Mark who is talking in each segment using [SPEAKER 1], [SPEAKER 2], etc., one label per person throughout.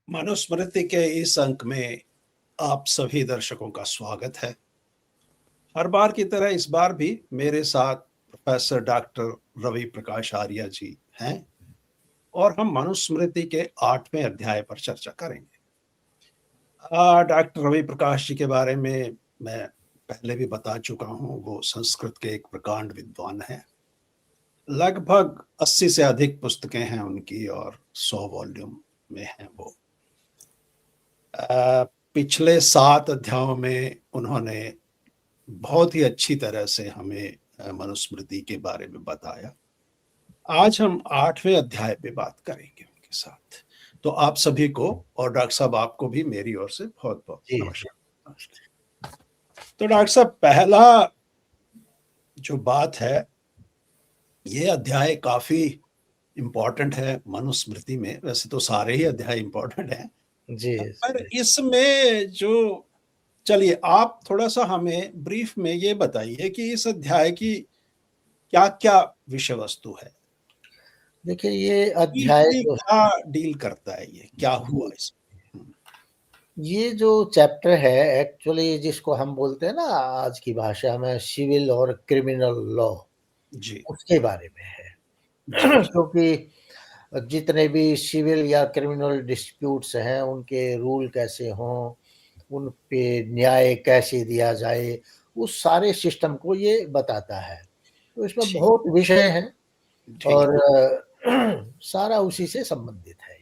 [SPEAKER 1] मनुस्मृति के इस अंक में आप सभी दर्शकों का स्वागत है। हर बार की तरह इस बार भी मेरे साथ प्रोफेसर डॉक्टर रवि प्रकाश आर्या जी हैं और हम मनुस्मृति के 8वें अध्याय पर चर्चा करेंगे। डॉक्टर रवि प्रकाश जी के बारे में मैं पहले भी बता चुका हूँ। वो संस्कृत के एक प्रकांड विद्वान हैं। लगभग 80 से अधिक पुस्तकें हैं उनकी और 100 वॉल्यूम में हैं वो। पिछले 7 अध्यायों में उन्होंने बहुत ही अच्छी तरह से हमें मनुस्मृति के बारे में बताया। आज हम 8वें अध्याय पे बात करेंगे उनके साथ। तो आप सभी को और डॉक्टर साहब आपको भी मेरी ओर से बहुत बहुत नमस्कार। तो डॉक्टर साहब, पहला जो बात है, ये अध्याय काफी इम्पोर्टेंट है मनुस्मृति में। वैसे तो सारे ही अध्याय इम्पोर्टेंट हैं
[SPEAKER 2] जी,
[SPEAKER 1] पर इसमें जो, चलिए आप थोड़ा सा हमें ब्रीफ में ये बताइए कि इस अध्याय की क्या क्या विषय वस्तु है।
[SPEAKER 2] देखिए ये अध्याय जो
[SPEAKER 1] क्या डील करता है, ये क्या हुआ इसमें?
[SPEAKER 2] ये जो चैप्टर है एक्चुअली जिसको हम बोलते हैं ना आज की भाषा में सिविल और क्रिमिनल लॉ,
[SPEAKER 1] जी
[SPEAKER 2] उसके बारे में है।
[SPEAKER 1] जी जी
[SPEAKER 2] क्योंकि जितने भी सिविल या क्रिमिनल डिस्प्यूट्स हैं उनके रूल कैसे हों, उन पे न्याय कैसे दिया जाए, उस सारे सिस्टम को ये बताता है। तो इसमें
[SPEAKER 1] ठीक
[SPEAKER 2] बहुत विषय हैं
[SPEAKER 1] ठीक
[SPEAKER 2] और
[SPEAKER 1] है।
[SPEAKER 2] सारा उसी से संबंधित है।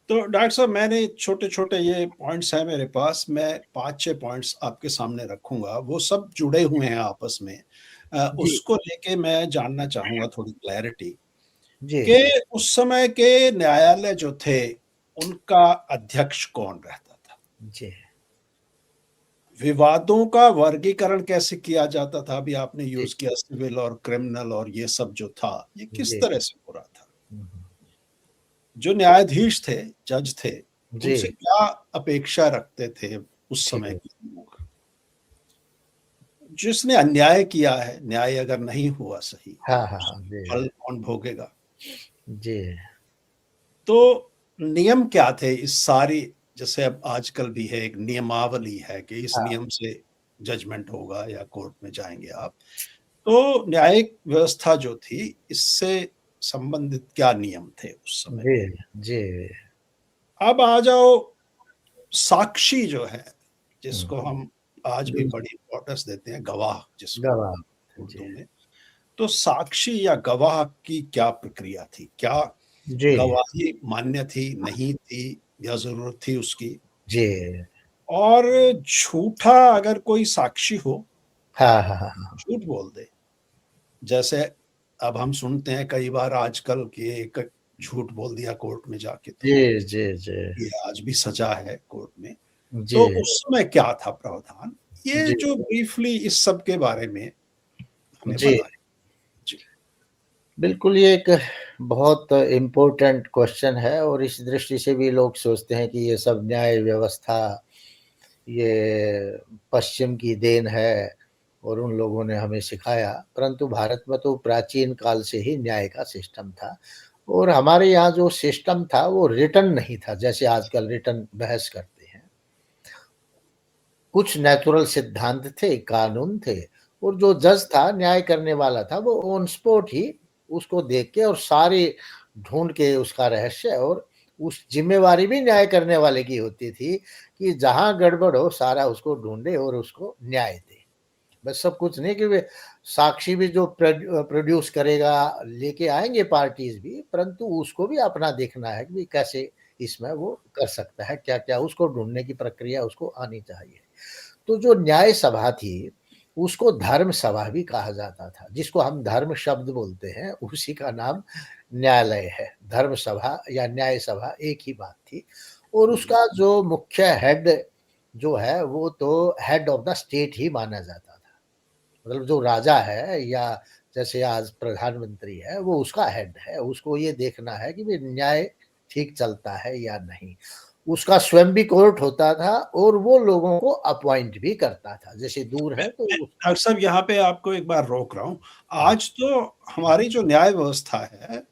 [SPEAKER 1] तो डॉक्टर साहब, मैंने छोटे छोटे ये पॉइंट्स हैं मेरे पास। मैं 5-6 पॉइंट्स आपके सामने रखूंगा, वो सब जुड़े हुए हैं आपस में।
[SPEAKER 2] जी,
[SPEAKER 1] उसको लेके मैं जानना चाहूंगा थोड़ी क्लैरिटी
[SPEAKER 2] जी,
[SPEAKER 1] कि उस समय के न्यायालय जो थे उनका अध्यक्ष कौन रहता था,
[SPEAKER 2] जी,
[SPEAKER 1] विवादों का वर्गीकरण कैसे किया जाता था। अभी आपने
[SPEAKER 2] जी,
[SPEAKER 1] यूज किया सिविल और क्रिमिनल, और ये सब जो था ये किस
[SPEAKER 2] जी।
[SPEAKER 1] तरह से हो रहा था।
[SPEAKER 2] हुँ,
[SPEAKER 1] जो न्यायाधीश थे, जज थे,
[SPEAKER 2] जी,
[SPEAKER 1] उनसे क्या अपेक्षा रखते थे उस
[SPEAKER 2] ठीक
[SPEAKER 1] समय
[SPEAKER 2] है।
[SPEAKER 1] के लोग। जिसने अन्याय किया है, न्याय अगर नहीं हुआ सही,
[SPEAKER 2] हाँ, हाँ, हाँ,
[SPEAKER 1] उसका
[SPEAKER 2] जी,
[SPEAKER 1] फल कौन भोगेगा।
[SPEAKER 2] जी,
[SPEAKER 1] तो नियम क्या थे इस सारी, जैसे अब आजकल भी है एक नियमावली है कि इस
[SPEAKER 2] हाँ,
[SPEAKER 1] नियम से जजमेंट होगा या कोर्ट में जाएंगे आप। तो न्यायिक व्यवस्था जो थी, इससे संबंधित क्या नियम थे उस समय
[SPEAKER 2] जी,
[SPEAKER 1] में।
[SPEAKER 2] जी।
[SPEAKER 1] अब आ जाओ साक्षी जो है,
[SPEAKER 2] हुँ,
[SPEAKER 1] जिसको हम आज भी
[SPEAKER 2] जी,
[SPEAKER 1] बड़ी इम्पोर्टेंस देते हैं, गवाह जिसको
[SPEAKER 2] गवाह, जी,
[SPEAKER 1] उर्दू में। तो साक्षी या गवाह की क्या प्रक्रिया थी, क्या
[SPEAKER 2] जी,
[SPEAKER 1] गवाही मान्य थी, नहीं थी, या जरूरत थी उसकी।
[SPEAKER 2] जी।
[SPEAKER 1] और झूठा अगर कोई साक्षी हो,
[SPEAKER 2] हाँ, हाँ, हाँ, हाँ।
[SPEAKER 1] झूठ बोल दे, जैसे अब हम सुनते हैं कई बार आजकल कि एक झूठ बोल दिया कोर्ट में जाके,
[SPEAKER 2] जी,
[SPEAKER 1] तो
[SPEAKER 2] जी, जी,
[SPEAKER 1] ये आज भी सजा है कोर्ट में।
[SPEAKER 2] जी,
[SPEAKER 1] तो उस समय क्या था प्रावधान, ये
[SPEAKER 2] जी,
[SPEAKER 1] जो ब्रीफली इस सब के बारे में हमें
[SPEAKER 2] जी।
[SPEAKER 1] बताएं। जी
[SPEAKER 2] बिल्कुल, ये एक बहुत इम्पोर्टेंट क्वेश्चन है और इस दृष्टि से भी लोग सोचते हैं कि ये सब न्याय व्यवस्था, ये पश्चिम की देन है और उन लोगों ने हमें सिखाया। परंतु भारत में तो प्राचीन काल से ही न्याय का सिस्टम था और हमारे यहाँ जो सिस्टम था वो रिटन नहीं था, जैसे आजकल रिटन बहस करते हैं। कुछ नेचुरल सिद्धांत थे, कानून थे और जो जज था, न्याय करने वाला था, वो ऑन स्पॉट ही उसको देख के और सारे ढूँढ के उसका रहस्य, और उस ज़िम्मेवारी भी न्याय करने वाले की होती थी कि जहाँ गड़बड़ हो सारा उसको ढूँढे और उसको न्याय दे। बस सब कुछ नहीं कि वे साक्षी भी जो प्रोड्यूस करेगा, लेके आएँगे पार्टीज़ भी, परंतु उसको भी अपना देखना है कि भई कैसे इसमें वो कर सकता है, क्या-क्या उसको ढूँढने की प्रक्रिया उसको आनी चाहिए। तो जो न्याय सभा थी, उसको धर्म सभा भी कहा जाता था, जिसको हम धर्म शब्द बोलते हैं, उसी का नाम न्यायालय है। धर्म सभा या न्याय सभा एक ही बात थी और उसका जो मुख्य हेड जो है, वो तो हेड ऑफ द स्टेट ही माना जाता था। मतलब जो राजा है या जैसे आज प्रधानमंत्री है, वो उसका हेड है, उसको ये देखना है कि भई न्याय ठीक चलता है या नहीं। उसका स्वयं भी कोर्ट होता था और वो लोगों को अपॉइंट भी करता था, जैसे दूर है तो उस
[SPEAKER 1] डॉक्टर साहब, यहाँ पे आपको एक बार रोक रहा हूँ।
[SPEAKER 2] हाँ,
[SPEAKER 1] आज तो हमारी जो न्याय व्यवस्था है,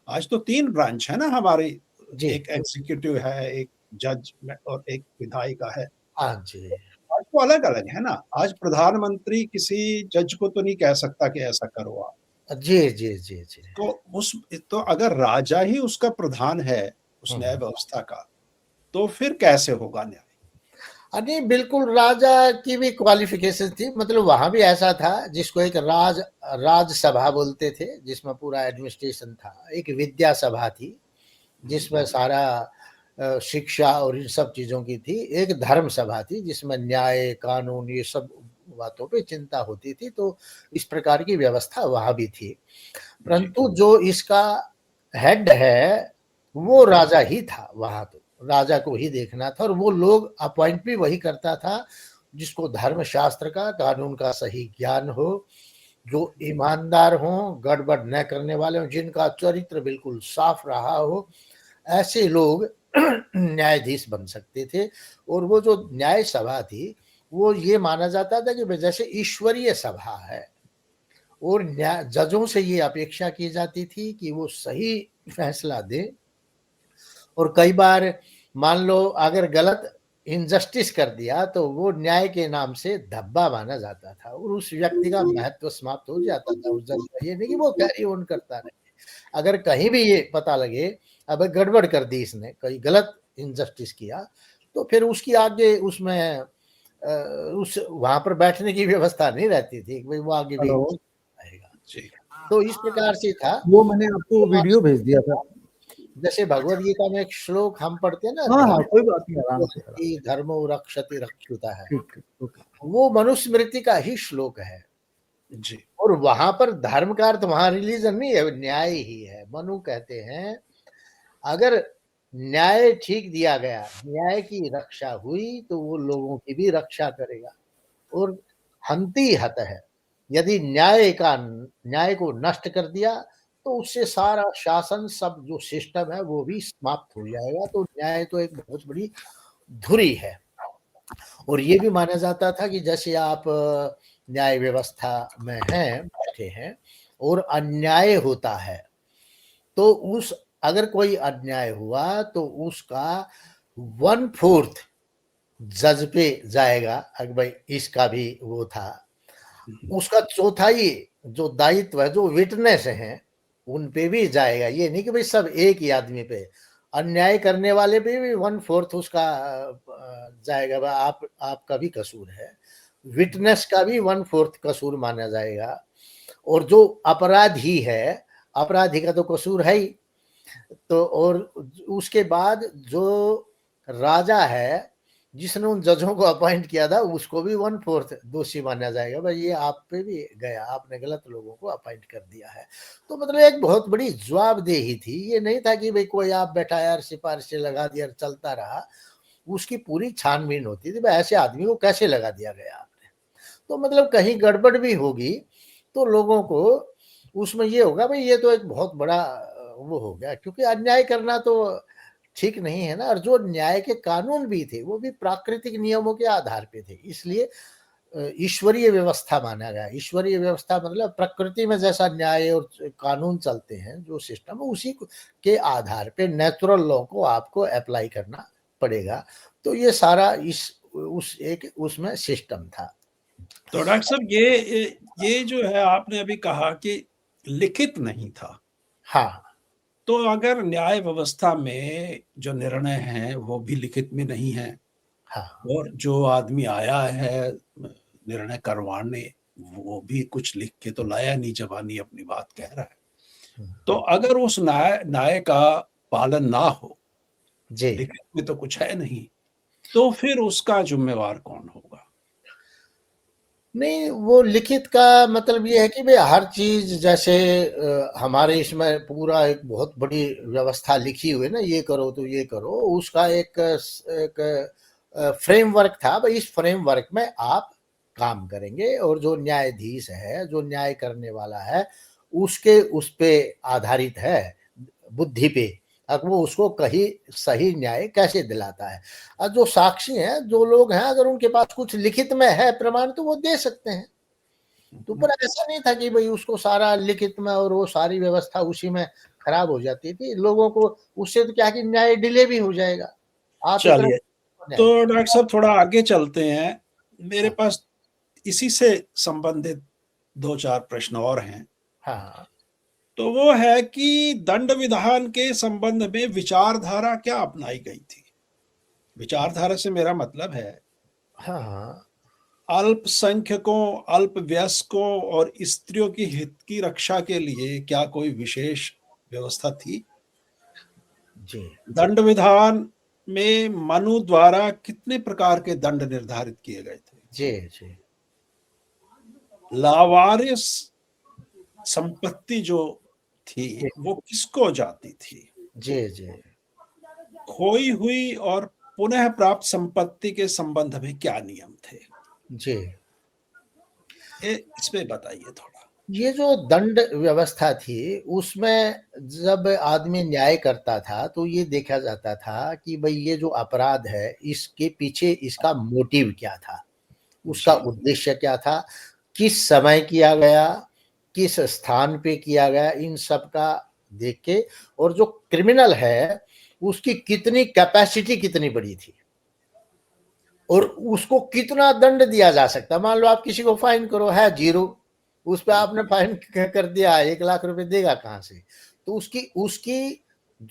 [SPEAKER 1] आज तो 3 ब्रांच है ना हमारी।
[SPEAKER 2] जी,
[SPEAKER 1] एक एग्जीक्यूटिव है, एक जज में और एक विधायिका है।
[SPEAKER 2] हाँ जी।
[SPEAKER 1] आज तो अलग-अलग है ना, आज प्रधानमंत्री किसी जज को तो नहीं कह सकता कि ऐसा करो आप।
[SPEAKER 2] जी, जी, जी, जी।
[SPEAKER 1] तो उस तो अगर राजा ही उसका प्रधान है, उस
[SPEAKER 2] हुँ,
[SPEAKER 1] न्याय
[SPEAKER 2] हुँ।
[SPEAKER 1] व्यवस्था का, तो फिर कैसे होगा न्याय?
[SPEAKER 2] नहीं, बिल्कुल राजा की भी क्वालिफ़िकेशन थी, मतलब वहाँ भी ऐसा था जिसको एक राजसभा बोलते थे, जिसमें पूरा एडमिनिस्ट्रेशन था। एक विद्या सभा थी, जिसमें सारा शिक्षा और इन सब चीज़ों की थी। एक धर्म सभा थी, जिसमें न्याय, कानून ये सब बातों पे चिंता होती थी, तो इस प्रकार की व्यवस्था वहाँ भी थी।
[SPEAKER 1] जी,
[SPEAKER 2] परंतु जो इसका हेड है, वो राजा ही था वहाँ तो। राजा को ही देखना था और वो लोग अपॉइंट भी वही करता था, जिसको धर्मशास्त्र का, कानून का सही ज्ञान हो, जो ईमानदार हों, गड़बड़ न करने वाले हों, जिनका चरित्र बिल्कुल साफ रहा हो, ऐसे लोग न्यायाधीश बन सकते थे। और वो जो न्याय सभा थी, वो ये माना जाता था कि जैसे ईश्वरीय सभा है और जजों से ये अपेक्षा की जाती थी कि वो सही फैसला दें। और कई बार मान लो अगर गलत इनजस्टिस कर दिया तो वो न्याय के नाम से धब्बा माना जाता था और उस व्यक्ति का महत्व समाप्त हो जाता था उस जज का। ये नहीं कि वो कैरी ऑन करता रहे। अगर कहीं भी ये पता लगे अब गड़बड़ कर दी इसने, कहीं गलत इनजस्टिस किया, तो फिर उसकी आगे उसमें उस वहाँ पर बैठने की व्यवस्था नहीं रहती थी कि भाई वो आगे भी
[SPEAKER 3] हेलो।
[SPEAKER 2] आएगा।
[SPEAKER 1] जी।
[SPEAKER 2] तो इस प्रकार से था।
[SPEAKER 3] वो मैंने आपको वीडियो भेज दिया था।
[SPEAKER 2] जैसे भगवद गीता में एक श्लोक हम पढ़ते हैं ना,
[SPEAKER 3] हाँ, हाँ,
[SPEAKER 2] धर्म
[SPEAKER 3] कोई बात नहीं, आराम से, आराम
[SPEAKER 2] हति धर्मो रक्षति रक्षुतः,
[SPEAKER 3] ठीक है, ओके।
[SPEAKER 2] वो मनुस्मृति का ही श्लोक है।
[SPEAKER 1] जी,
[SPEAKER 2] और वहां पर धर्म का अर्थ वहां रिलीजन नहीं है, न्याय ही है। मनु कहते हैं अगर न्याय ठीक दिया गया, न्याय की रक्षा हुई तो वो लोगों की भी रक्षा करेगा। और हंति हत है, यदि न्याय को नष्ट कर दिया तो उससे सारा शासन सब जो सिस्टम है वो भी समाप्त हो जाएगा। तो न्याय तो एक बहुत बड़ी धुरी है। और ये भी माना जाता था कि जैसे आप न्याय व्यवस्था में हैं, बैठे हैं और अन्याय होता है, तो उस अगर कोई अन्याय हुआ तो उसका 1/4 जज पे जाएगा। अगर भाई इसका भी वो था, उसका चौथाई जो दायित्व है, जो विटनेस हैं, उन पे भी जाएगा। ये नहीं कि भाई सब एक ही आदमी पे, अन्याय करने वाले पे भी 1/4 उसका जाएगा। भाई आपका भी कसूर है, विटनेस का भी 1/4 कसूर माना जाएगा। और जो अपराधी है, अपराधी का तो कसूर है ही। तो और उसके बाद जो राजा है, जिसने उन जजों को अपॉइंट किया था, उसको भी 1/4 दोषी माना जाएगा। भाई ये आप पे भी गया, आपने गलत लोगों को अपॉइंट कर दिया है। तो मतलब एक बहुत बड़ी जवाबदेही थी। ये नहीं था कि भाई कोई आप बैठाया और सिफारिशें लगा दिया और चलता रहा। उसकी पूरी छानबीन होती थी, भाई ऐसे आदमी को कैसे लगा दिया गया आपने। तो मतलब कहीं गड़बड़ भी होगी तो लोगों को उसमें ये होगा भाई ये तो एक बहुत बड़ा वो हो गया, क्योंकि अन्याय करना तो ठीक नहीं है ना। और जो न्याय के कानून भी थे वो भी प्राकृतिक नियमों के आधार पे थे, इसलिए ईश्वरीय व्यवस्था माना गया। ईश्वरीय व्यवस्था मतलब प्रकृति में जैसा न्याय और कानून चलते हैं, जो सिस्टम है उसी के आधार पे नेचुरल लॉ को आपको अप्लाई करना पड़ेगा। तो ये सारा इस उस एक उसमें सिस्टम था।
[SPEAKER 1] तो डॉक्टर साहब ये जो है आपने अभी कहा कि लिखित नहीं था,
[SPEAKER 2] हाँ,
[SPEAKER 1] तो अगर न्याय व्यवस्था में जो निर्णय हैं वो भी लिखित में नहीं है
[SPEAKER 2] हाँ,
[SPEAKER 1] और जो आदमी आया है निर्णय करवाने वो भी कुछ लिख के तो लाया नहीं, ज़बानी अपनी बात कह रहा है। तो अगर उस न्याय न्याय का पालन ना हो,
[SPEAKER 2] जी।
[SPEAKER 1] लिखित में तो कुछ है नहीं, तो फिर उसका ज़िम्मेवार कौन होगा?
[SPEAKER 2] नहीं, वो लिखित का मतलब ये है कि भई हर चीज़ जैसे हमारे इसमें पूरा एक बहुत बड़ी व्यवस्था लिखी हुई है ना, ये करो तो ये करो, उसका एक फ्रेमवर्क था। भई इस फ्रेमवर्क में आप काम करेंगे और जो न्यायाधीश है, जो न्याय करने वाला है, उसके उस पे आधारित है, बुद्धि पे। अब वो उसको कहीं सही न्याय कैसे दिलाता है। जो साक्षी हैं, जो लोग हैं, अगर उनके पास कुछ लिखित में है प्रमाण तो वो दे सकते हैं। तो पर ऐसा नहीं था कि भई उसको सारा लिखित में और वो सारी व्यवस्था उसी में खराब हो जाती थी। लोगों को उससे तो क्या है कि न्याय डिले भी हो जाएगा। आप इतना
[SPEAKER 1] चलिए,
[SPEAKER 2] न्याय
[SPEAKER 1] तो
[SPEAKER 2] करें।
[SPEAKER 1] डॉक्टर साहब थोड़ा आगे चलते हैं। मेरे
[SPEAKER 2] हाँ,
[SPEAKER 1] पास इसी से संबंधित 2-4 प्रश्न और हैं।
[SPEAKER 2] हाँ, हाँ,
[SPEAKER 1] तो वो है कि दंड विधान के संबंध में विचारधारा क्या अपनाई गई थी? विचारधारा से मेरा मतलब है
[SPEAKER 2] हाँ, हाँ,
[SPEAKER 1] अल्पसंख्यकों, अल्पवयस्कों और स्त्रियों की हित की रक्षा के लिए क्या कोई विशेष व्यवस्था थी?
[SPEAKER 2] जी,
[SPEAKER 1] दंड विधान में मनु द्वारा कितने प्रकार के दंड निर्धारित किए गए थे?
[SPEAKER 2] जी, जी,
[SPEAKER 1] लावारिस संपत्ति जो थी
[SPEAKER 2] जी,
[SPEAKER 1] वो किसको जाती थी?
[SPEAKER 2] जी, जी,
[SPEAKER 1] खोई हुई और पुनः प्राप्त संपत्ति के संबंध में क्या नियम थे?
[SPEAKER 2] जी।
[SPEAKER 1] ये इसमें बताइए थोड़ा।
[SPEAKER 2] ये जो दंड व्यवस्था थी, उसमें जब आदमी न्याय करता था, तो ये देखा जाता था कि भई ये जो अपराध है, इसके पीछे इसका मोटिव क्या था? उसका
[SPEAKER 1] जी,
[SPEAKER 2] उद्देश्य क्या था? किस समय किया गया? किस स्थान पे किया गया? इन सब का देख के और जो क्रिमिनल है, उसकी कितनी कैपेसिटी कितनी बड़ी थी और उसको कितना दंड दिया जा सकता है। मान लो आप किसी को फाइन करो, है 0, उस पे आपने फाइन कर दिया 1 लाख रुपए देगा कहाँ से? तो उसकी उसकी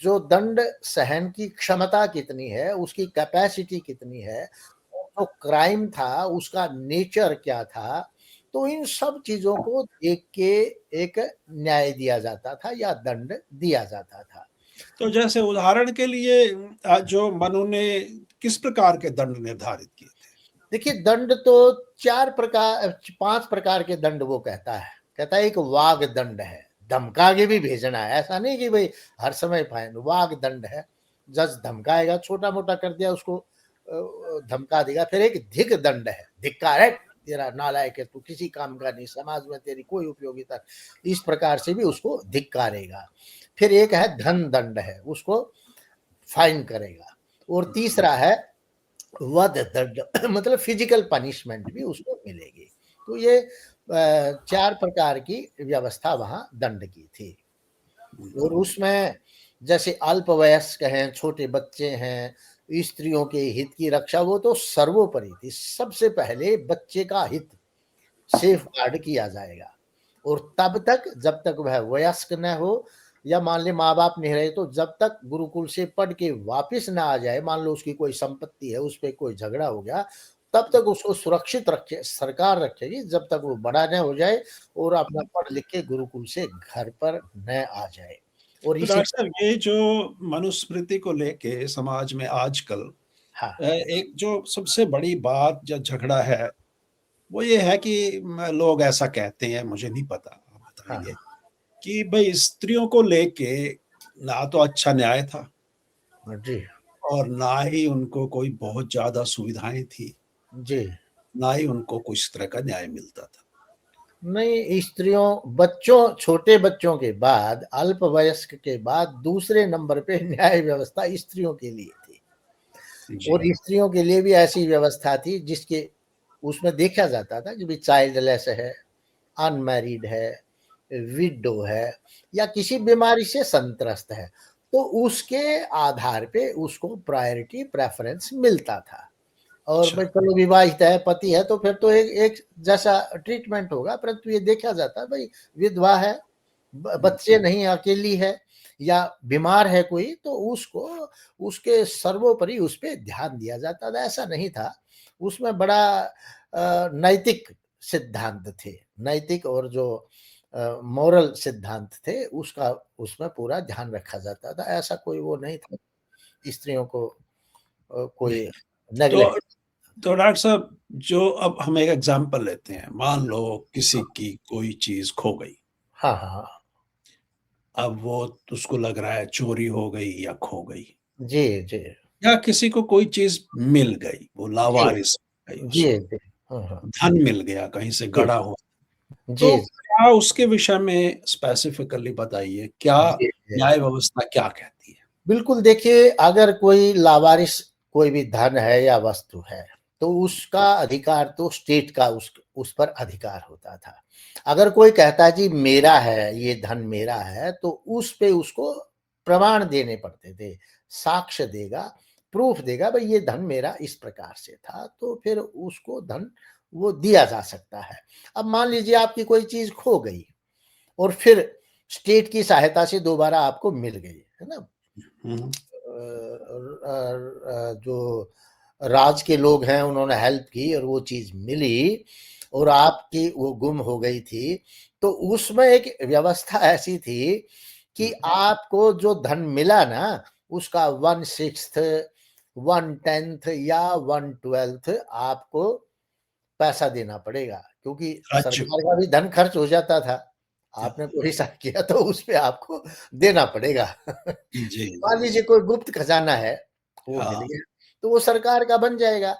[SPEAKER 2] जो दंड सहन की क्षमता कितनी है, उसकी कैपेसिटी कितनी है, जो क्राइम था उसका नेचर क्या था, तो इन सब चीज़ों को देख के एक न्याय दिया जाता था या दंड दिया जाता था।
[SPEAKER 1] तो जैसे उदाहरण के लिए जो मनु ने किस प्रकार के दंड निर्धारित किए थे?
[SPEAKER 2] देखिए दंड तो 4 प्रकार 5 प्रकार के दंड वो कहता है। कहता है एक वाग दंड है, धमका के भी भेजना है, ऐसा नहीं कि भई हर समय फाइन, वाग दंड है। जज धमकाएगा, छोटा-मोटा कर दिया उसको धमका देगा। फिर एक धिक दंड है, धिक्कार है, तेरा नालायक है तू, किसी काम का नहीं, समाज में तेरी कोई उपयोगिता नहीं। इस प्रकार से भी उसको धिक्कारेगा। फिर एक है धन दंड है, उसको फाइन करेगा और तीसरा है वध दंड मतलब फिजिकल पनिशमेंट भी उसको मिलेगी। तो ये 4 प्रकार की व्यवस्था वहाँ दंड की थी और उसमें जैसे अल्पवयस्क हैं, छोटे बच्चे हैं, स्त्रियों के हित की रक्षा वो तो सर्वोपरि थी। सबसे पहले बच्चे का हित सेफगार्ड किया जाएगा और तब तक जब तक वह वयस्क न हो या मान ले माँ-बाप नहीं रहे तो जब तक गुरुकुल से पढ़ के वापिस ना आ जाए, मान लो उसकी कोई संपत्ति है, उस पे कोई झगड़ा हो गया, तब तक उसको सुरक्षित रखे सरकार रखेगी जब तक वो बड़ा न हो जाए और अपना पढ़ लिख के गुरुकुल से घर पर न आ जाए। और
[SPEAKER 1] तो
[SPEAKER 2] इसी
[SPEAKER 1] डॉक्टर साहब ये जो मनुस्मृति को लेके समाज में आजकल
[SPEAKER 2] हाँ,
[SPEAKER 1] एक जो सबसे बड़ी बात जो झगड़ा है, वो ये है कि लोग ऐसा कहते हैं, मुझे नहीं पता, आप
[SPEAKER 2] हाँ,
[SPEAKER 1] बताइए कि भई स्त्रियों को लेके ना तो अच्छा न्याय था
[SPEAKER 2] हाँ, जी,
[SPEAKER 1] और ना ही उनको कोई बहुत ज़्यादा सुविधाएँ थी,
[SPEAKER 2] जी।
[SPEAKER 1] ना ही उनको कुछ तरह का न्याय मिलता था।
[SPEAKER 2] नहीं, स्त्रियों बच्चों छोटे बच्चों के बाद, अल्पवयस्क के बाद दूसरे नंबर पे न्याय व्यवस्था स्त्रियों के लिए थी और
[SPEAKER 1] जी,
[SPEAKER 2] स्त्रियों के लिए भी ऐसी व्यवस्था थी जिसके उसमें देखा जाता था कि भई चाइल्डलेस है, अनमैरिड है, विडो है या किसी बीमारी से संत्रस्त है, तो उसके आधार पे उसको प्रायोरिटी प्रेफ़रेंस मिलता था। और
[SPEAKER 1] अच्छा,
[SPEAKER 2] भाई चलो विवाहित है, पति है तो फिर तो एक एक जैसा ट्रीटमेंट होगा, परंतु ये देखा जाता है भाई विधवा है, बच्चे नहीं, अकेली है या बीमार है कोई तो उसको उसके सर्वोपरि उस पे ध्यान दिया जाता था, ऐसा नहीं था। उसमें बड़ा नैतिक सिद्धांत थे, नैतिक और जो मोरल सिद्धांत थे उसका उसमें पूरा ध्यान रखा जाता था। ऐसा कोई वो नहीं था, स्त्रियों को
[SPEAKER 1] जी।
[SPEAKER 2] कोई
[SPEAKER 1] तो
[SPEAKER 2] नेगलेक्ट
[SPEAKER 1] तो डॉक्टर साहब जो अब हम एक एग्ज़ाम्पल लेते हैं, मान लो किसी की कोई चीज़ खो गई,
[SPEAKER 2] हाँ, हाँ, हाँ।
[SPEAKER 1] अब वो उसको लग रहा है चोरी हो गई या खो गई
[SPEAKER 2] जी, जी।
[SPEAKER 1] या किसी को कोई चीज़ मिल गई, वो
[SPEAKER 2] जी,
[SPEAKER 1] लावारिस हो गई
[SPEAKER 2] जी,
[SPEAKER 1] उसको,
[SPEAKER 2] जी। हाँ, हाँ।
[SPEAKER 1] धन मिल गया कहीं से
[SPEAKER 2] जी,
[SPEAKER 1] गड़ा हुआ।
[SPEAKER 2] जी,
[SPEAKER 1] तो क्या उसके विषय में स्पेसिफिकली बताइए, क्या
[SPEAKER 2] जी, जी।
[SPEAKER 1] न्याय व्यवस्था क्या कहती है?
[SPEAKER 2] बिल्कुल देखिए अगर कोई लावारिस कोई भी धन है या वस्तु है, तो उसका अधिकार तो स्टेट का उस पर अधिकार होता था। अगर कोई कहता है जी मेरा है, ये धन मेरा है, तो उस पे उसको प्रमाण देने पड़ते थे, साक्ष्य देगा, प्रूफ देगा भाई ये धन मेरा इस प्रकार से था, तो फिर उसको धन वो दिया जा सकता है। अब मान लीजिए आपकी कोई चीज खो गई और फिर स्टेट की सहायता से दोबारा आपको मिल गई, है ना।
[SPEAKER 1] हम्म,
[SPEAKER 2] जो राज के लोग हैं उन्होंने हेल्प की और वो चीज मिली और आपकी वो गुम हो गई थी, तो उसमें एक व्यवस्था ऐसी थी कि आपको जो धन मिला ना उसका 1/6, 1/10 या 1/12 आपको पैसा देना पड़ेगा, क्योंकि
[SPEAKER 1] राज्य
[SPEAKER 2] सरकार का भी धन खर्च हो जाता था। आपने कोई हिस्सा किया तो उस पे आपको देना पड़ेगा।
[SPEAKER 1] जी
[SPEAKER 2] मान लीजिए कोई गुप्त खजाना है, वो मिल
[SPEAKER 1] हाँ
[SPEAKER 2] गया, तो वो सरकार का बन जाएगा।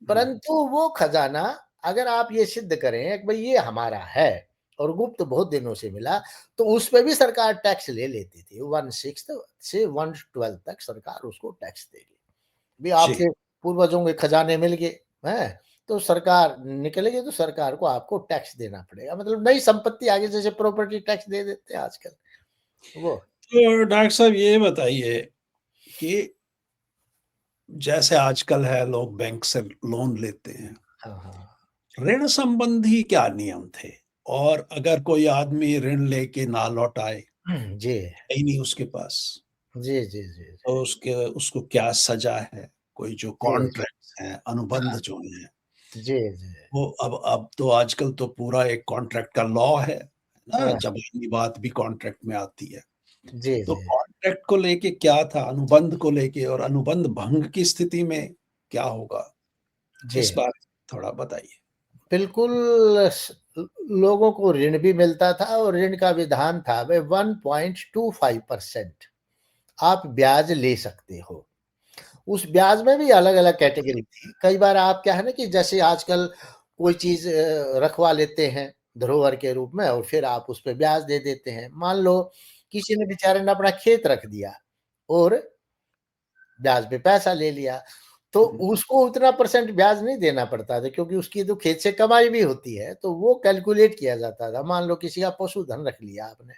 [SPEAKER 2] परंतु वो खजाना अगर आप ये सिद्ध करें कि भाई ये हमारा है और गुप्त बहुत दिनों से मिला, तो उस पे भी सरकार टैक्स ले लेती थी। 1/6 से 1/12 तक सरकार उसको टैक्स देगी। भी
[SPEAKER 1] जी
[SPEAKER 2] आपके पूर्वजों के खजाने मिल गए, हैं? तो सरकार निकलेगी तो सरकार को आपको टैक्स देना पड़ेगा। मतलब नई संपत्ति आ गई, जैसे प्रॉपर्टी टैक्स दे देते हैं आजकल, वो।
[SPEAKER 1] तो डॉक्टर साहब ये बताइए कि जैसे आजकल है लोग बैंक से लोन लेते हैं,
[SPEAKER 2] हाँ, हाँ।
[SPEAKER 1] ऋण संबंधी क्या नियम थे? और अगर कोई आदमी ऋण लेके ना लौटाए,
[SPEAKER 2] जी।
[SPEAKER 1] है ही नहीं उसके पास,
[SPEAKER 2] जी, जी, जी, जी।
[SPEAKER 1] तो उसको क्या सज़ा है? कोई जो
[SPEAKER 2] जी,
[SPEAKER 1] कॉन्ट्रैक्ट्स हैं, अनुबंध जो हैं,
[SPEAKER 2] जी, जी।
[SPEAKER 1] वो अब तो आजकल तो पूरा एक कॉन्ट्रैक्ट का लॉ है ना?
[SPEAKER 2] हाँ,
[SPEAKER 1] ज़बानी बात भी कॉन्ट्रैक्ट में आती है।
[SPEAKER 2] जी,
[SPEAKER 1] तो
[SPEAKER 2] जी,
[SPEAKER 1] कॉन्ट्रैक्ट को लेके क्या था? अनुबंध को लेके और अनुबंध भंग की स्थिति में क्या होगा?
[SPEAKER 2] जी।
[SPEAKER 1] इस बारे में थोड़ा बताइए।
[SPEAKER 2] बिल्कुल। स लोगों को ऋण भी मिलता था और ऋण का विधान था भई 1.25% आप ब्याज ले सकते हो। उस ब्याज में भी अलग-अलग कैटेगरी थी। कई बार आप क्या है ना कि जैसे आजकल कोई चीज़ रखवा लेते हैं धरोहर के रूप में और फिर आप उस पे ब्याज दे देते हैं। मान लो किसी ने बेचारे ने अपना खेत रख दिया और ब्याज पे पैसा ले लिया, तो
[SPEAKER 1] हुँ,
[SPEAKER 2] उसको उतना परसेंट ब्याज नहीं देना पड़ता था, क्योंकि उसकी तो खेत से कमाई भी होती है, तो वो कैलकुलेट किया जाता था। मान लो किसी का पशुधन रख लिया आपने,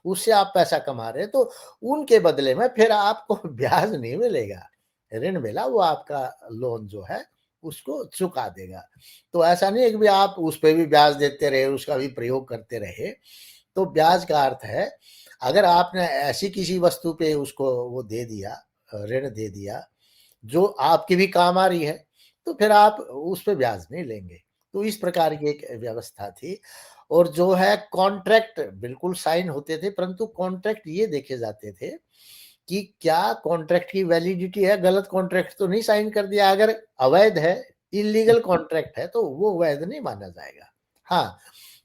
[SPEAKER 2] उससे आप पैसा कमा रहे हैं, तो उनके बदले में फिर आपको ब्याज नहीं मिलेगा। ऋण मिला वो आपका लोन जो है उसको चुका देगा। तो ऐसा नहीं है कि भई आप उस पे भी ब्याज देते रहे, उसका भी प्रयोग करते रहे। तो ब्याज का अर्थ है, अगर आपने ऐसी किसी वस्तु पे उसको वो दे दिया, ऋण दे दिया, जो आपके भी काम आ रही है, तो फिर आप उस पे ब्याज नहीं लेंगे। तो इस प्रकार की एक व्यवस्था थी। और जो है कॉन्ट्रैक्ट बिल्कुल साइन होते थे, परंतु कॉन्ट्रैक्ट ये देखे जाते थे कि क्या कॉन्ट्रैक्ट की वैलिडिटी है, गलत कॉन्ट्रैक्ट तो नहीं साइन कर दिया। अगर अवैध है, इल्लीगल कॉन्ट्रैक्ट है, तो वो वैध नहीं माना जाएगा। हाँ,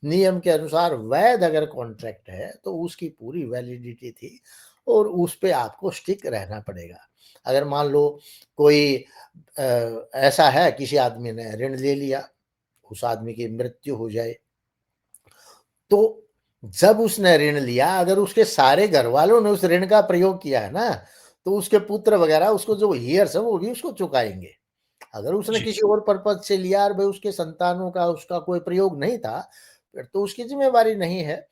[SPEAKER 2] नियम के अनुसार वैध अगर कॉन्ट्रैक्ट है, तो उसकी पूरी वैलिडिटी थी और उस पे आपको स्टिक रहना पड़ेगा। अगर मान लो कोई ऐसा है, किसी आदमी ने ऋण ले लिया, उस आदमी की मृत्यु हो जाए, तो जब उसने ऋण लिया, अगर उसके सारे घरवालों ने उस ऋण का प्रयोग किया है ना, तो उसके पुत्र वगैरह उसको जो हेयर्स है वो भी उसको चुकाएँगे। अगर उसने
[SPEAKER 1] जी,
[SPEAKER 2] किसी और पर्पज़ से लिया और भई उसके संतानों का उसका कोई प्रयोग नहीं था, फिर तो उसकी ज़िम्मेवारी नहीं है।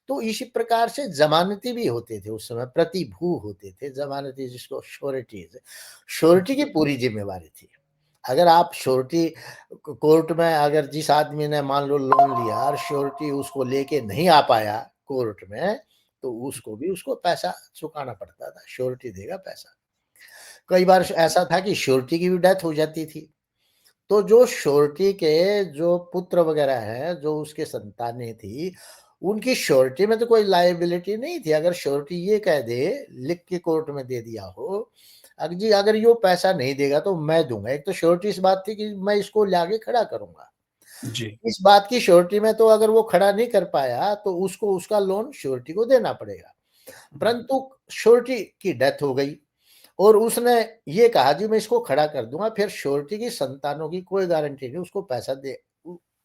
[SPEAKER 2] तो इसी प्रकार से ज़मानती भी होते थे उस समय, प्रतिभू होते थे, ज़मानती जिसको श्योरिटीज़, श्योरिटी की पूरी ज़िम्मेवारी थी। अगर आप श्योरिटी कोर्ट में, अगर जिस आदमी ने मान लो लोन लिया और श्योरिटी उसको लेके नहीं आ पाया कोर्ट में, तो उसको भी उसको पैसा चुकाना पड़ता था, श्योरिटी देगा पैसा। कई बार ऐसा था कि श्योरिटी की भी डेथ हो जाती थी, तो जो श्योरिटी के जो पुत्र वगैरह हैं, जो उसके संतानें थी, उनकी श्योरिटी में तो कोई लायबिलिटी नहीं थी। अगर श्योरिटी ये कह दे, लिख के कोर्ट में दे दिया हो, जी अगर ये पैसा नहीं देगा तो मैं दूँगा। एक तो श्योरिटी इस बात थी कि मैं इसको लाके खड़ा करूँगा।
[SPEAKER 1] जी,
[SPEAKER 2] इस बात की श्योरिटी में तो अगर वो खड़ा नहीं कर पाया, तो उसको उसका लोन श्योरिटी को देना पड़ेगा। परंतु श्योरिटी की डेथ हो गई और उसने ये कहा जी मैं इसको खड़ा कर दूँगा, फिर श्योरिटी की संतानों की कोई गारंटी नहीं, उसको पैसा दे,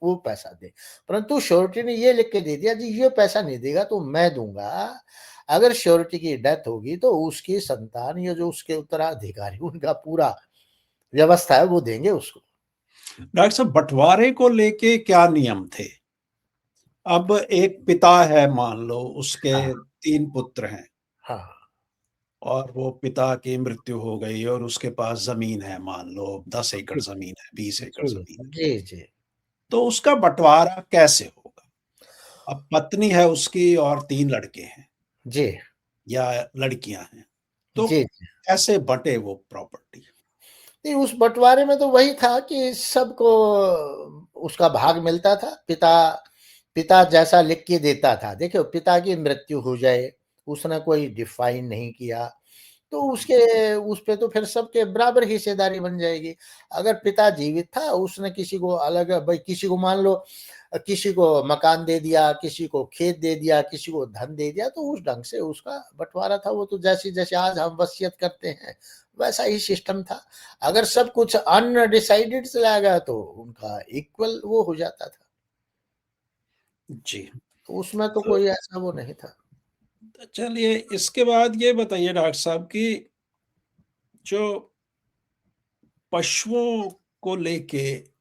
[SPEAKER 2] वो पैसा दे। परंतु श्योरिटी ने ये लिख के दे दिया जी ये पैसा नहीं देगा तो मैं दूँगा। अगर श्योरिटी की डेथ होगी तो उसकी संतान या जो उसके उत्तराधिकारी उनका पूरा व्यवस्था है वो देंगे उसको।
[SPEAKER 1] डॉक्टर साहब बँटवारे को लेके क्या नियम थे? अब एक पिता है मान लो, उसके
[SPEAKER 2] हाँ,
[SPEAKER 1] 3 पुत्र हैं
[SPEAKER 2] हाँ,
[SPEAKER 1] और वो पिता की मृत्यु हो गई और उसके पास ज़मीन है, मान लो 10 एकड़
[SPEAKER 2] जी,
[SPEAKER 1] ज़मीन है, 20 एकड़
[SPEAKER 2] जी,
[SPEAKER 1] ज़मीन है,
[SPEAKER 2] जी, जी,
[SPEAKER 1] तो उसका बँटवारा कैसे होगा? अब पत्नी है उसकी और 3 लड़के हैं
[SPEAKER 2] जी,
[SPEAKER 1] या लड़कियाँ हैं, तो
[SPEAKER 2] जी।
[SPEAKER 1] कैसे बँटे वो प्रॉपर्टी?
[SPEAKER 2] नहीं, उस बँटवारे में तो वही था कि सबको उसका भाग मिलता था। पिता पिता जैसा लिख के देता था। देखिए, पिता की मृत्यु हो जाए, उसने कोई डिफाइन नहीं किया, तो उसके उस पे तो फिर सबके बराबर हिस्सेदारी बन जाएगी। अगर पिता जीवित था, उसने किसी को अलग भई किसी को मान लो किसी को मकान दे दिया, किसी को खेत दे दिया, किसी को धन दे दिया, तो उस ढंग से उसका बँटवारा था। वो तो जैसे-जैसे आज हम वसीयत करते हैं, वैसा ही सिस्टम था। अगर सब कुछ अनडिसाइडेड चला गया तो उनका इक्वल वो हो जाता था।
[SPEAKER 1] जी,
[SPEAKER 2] तो उसमें तो
[SPEAKER 1] तो
[SPEAKER 2] कोई ऐसा वो नहीं था।
[SPEAKER 1] चलिए इसके बाद ये बताइए डॉक्टर साहब कि जो पशुओं को लेके,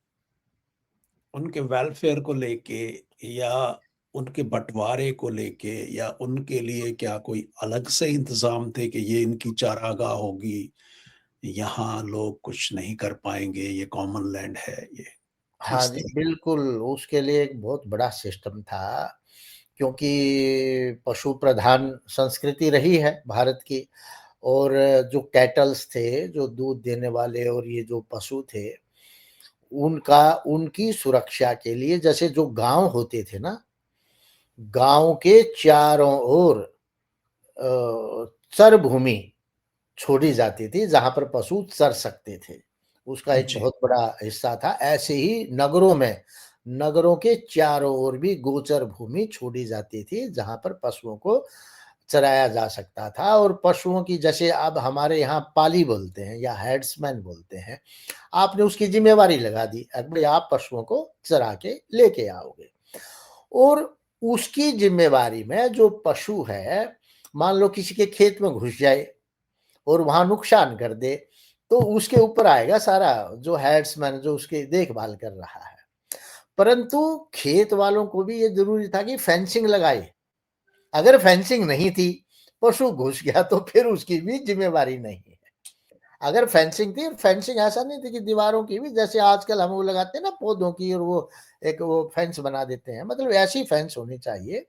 [SPEAKER 1] उनके वेलफेयर को लेके या उनके बँटवारे को लेके या उनके लिए क्या कोई अलग से इंतज़ाम थे कि ये इनकी चारागाह होगी, यहाँ लोग कुछ नहीं कर पाएँगे, ये कॉमन लैंड है ये,
[SPEAKER 2] हाँ
[SPEAKER 1] इस
[SPEAKER 2] जी,
[SPEAKER 1] तरह?
[SPEAKER 2] बिल्कुल, उसके लिए एक बहुत बड़ा सिस्टम था, क्योंकि पशु प्रधान संस्कृति रही है भारत की और जो कैटल्स थे, जो दूध देने वाले और ये जो पशु थे, उनकी सुरक्षा के लिए जैसे जो गाँव होते थे ना, गाँव के चारों ओर चर भूमि छोड़ी जाती थी, जहाँ पर पशु चर सकते थे। उसका एक
[SPEAKER 1] जी,
[SPEAKER 2] बहुत बड़ा हिस्सा था। ऐसे ही नगरों में, नगरों के चारों ओर भी गोचर भूमि छोड़ी जाती थी, जहाँ पर पशुओं को चराया जा सकता था और पशुओं की जैसे अब हमारे यहाँ पाली बोलते हैं या हेड्समैन बोलते हैं, आपने उसकी ज़िम्मेवारी लगा दी, भई आप पशुओं को चरा के लेके आओगे और उसकी ज़िम्मेवारी में जो पशु है, मान लो किसी के खेत में घुस जाए और वहाँ नुकसान कर दे, तो उसके ऊपर आएगा सारा जो हेड्समैन जो उसकी देखभाल कर रहा है। परंतु खेत वालों को भी ये ज़रूरी था कि फेंसिंग लगाए। अगर फेंसिंग नहीं थी, पशु घुस गया तो फिर उसकी भी ज़िम्मेवारी नहीं है। अगर फेंसिंग थी, फेंसिंग ऐसा नहीं थी कि दीवारों की भी जैसे आजकल हम वो लगाते हैं ना पौधों की और वो एक वो फेंस बना देते हैं, मतलब ऐसी फेंस होनी चाहिए